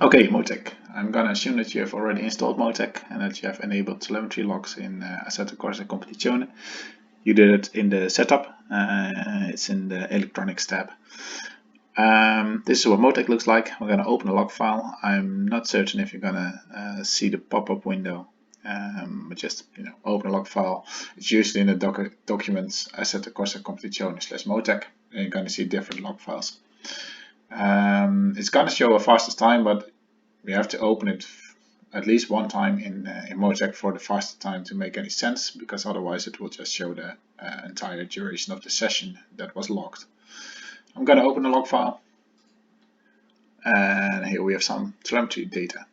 Okay, Motec. I'm gonna assume that you have already installed Motec and that you have enabled telemetry logs in Assetto Corsa Competizione. You did it in the setup. It's in the electronics tab. This is what Motec looks like. We're gonna open a log file. I'm not certain if you're gonna see the pop-up window, but just open a log file. It's usually in the documents Assetto Corsa Competizione /Motec, and you're gonna see different log files. It's gonna show a fastest time, but we have to open it at least one time in Motec for the fastest time to make any sense, because otherwise it will just show the entire duration of the session that was logged. I'm going to open the log file, and here we have some telemetry data.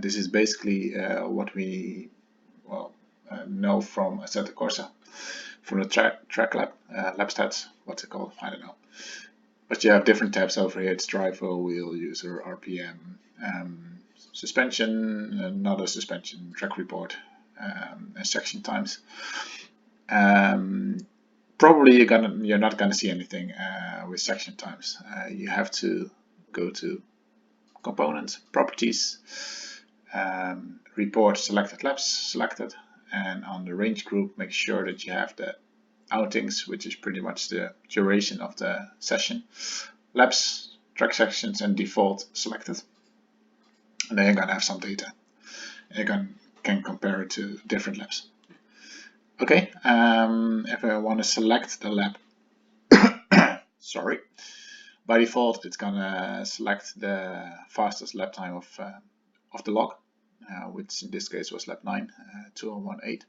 This is basically what we know from Assetto Corsa, from the track lab, lab stats, what's it called, I don't know. But you have different tabs over here. It's driver, wheel, user, RPM, suspension, another suspension, track report, and section times. Probably you're not gonna see anything with section times. You have to go to component, properties, report selected laps selected, and on the range group make sure that you have the outings, which is pretty much the duration of the session, laps, track sections, and default selected. And then you're gonna have some data. You can compare it to different laps. Okay, if I want to select the lap, sorry, by default it's gonna select the fastest lap time of the log, which in this case was lap 9, 2018.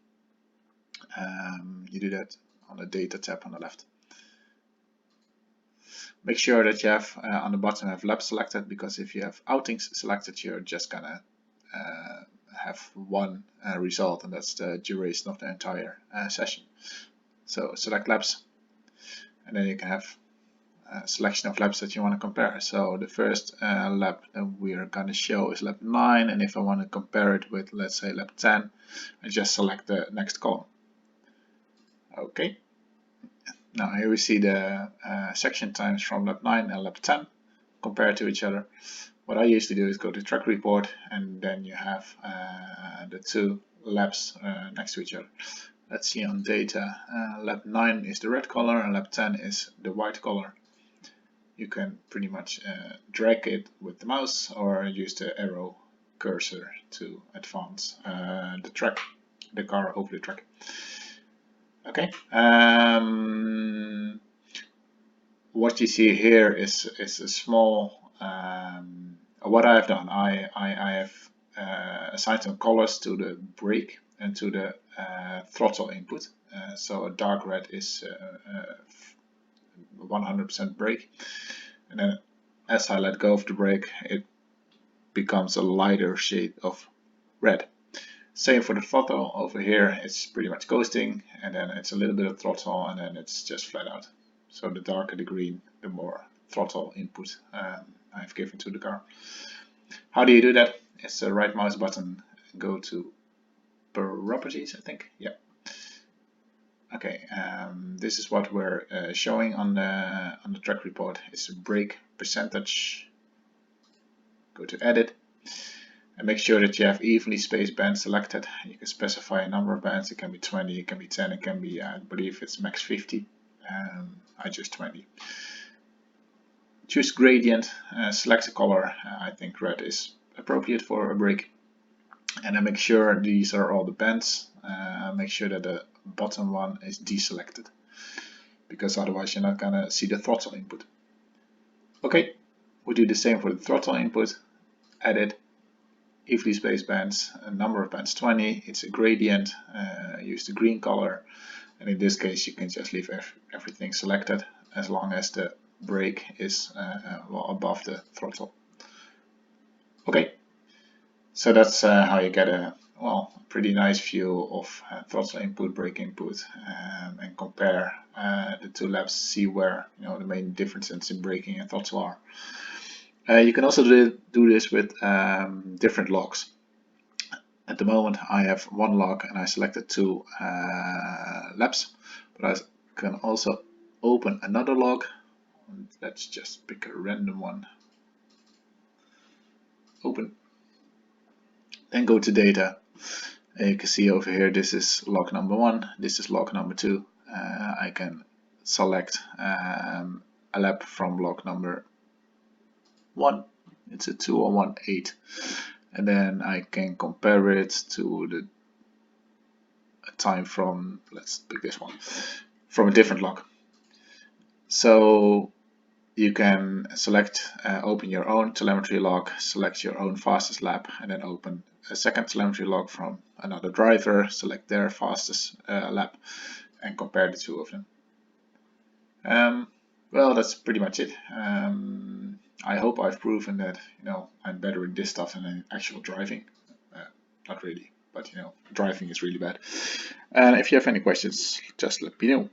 You do that on the data tab on the left. Make sure that you have on the bottom have lap selected, because if you have outings selected, you're just gonna have one result, and that's the duration of the entire session. So select laps, and then you can have a selection of laps that you want to compare. So the first lap that we're going to show is lap 9, and if I want to compare it with, let's say, lap 10, I just select the next column. Okay. Now here we see the section times from lap 9 and lap 10 compared to each other. What I usually do is go to track report, and then you have the two laps next to each other. Let's see on data, lap 9 is the red color and lap 10 is the white color. You can pretty much drag it with the mouse or use the arrow cursor to advance the car over the track. Okay. What you see here is a small. What I have done, I have assigned some colors to the brake and to the throttle input. So a dark red is 100% brake, and then as I let go of the brake, it becomes a lighter shade of red. Same for the throttle. Over here it's pretty much ghosting, and then it's a little bit of throttle, and then it's just flat out. So the darker the green, the more throttle input I've given to the car. How do you do that? It's the right mouse button, go to properties, I think. Yeah. Okay, this is what we're showing on the track report. It's a brake percentage. Go to edit and make sure that you have evenly spaced bands selected. You can specify a number of bands. It can be 20, it can be 10, it can be, I believe it's max 50. I choose 20. Choose gradient, select a color. I think red is appropriate for a brake. And then make sure these are all the bands. Make sure that the bottom one is deselected, because otherwise you're not gonna see the throttle input. Okay, we do the same for the throttle input. Edit, evenly spaced bands, a number of bands 20. It's a gradient. Use the green color, and in this case you can just leave everything selected as long as the brake is above the throttle. Okay, so that's how you get a pretty nice view of throttle input, brake input, and compare the two laps, see where the main differences in braking and throttle are. You can also do this with different logs. At the moment I have one log and I selected two laps, but I can also open another log. Let's just pick a random one. open. Then go to data. You can see over here, this is log number 1, this is log number 2. I can select a lap from log number 1. It's a 2018, and then I can compare it to the time from, let's pick this one, from a different log. So you can select, open your own telemetry log, select your own fastest lap, and then open a second telemetry log from another driver, select their fastest lap, and compare the two of them. Well, that's pretty much it. I hope I've proven that I'm better at this stuff than in actual driving. Not really, but driving is really bad. And if you have any questions, just let me know.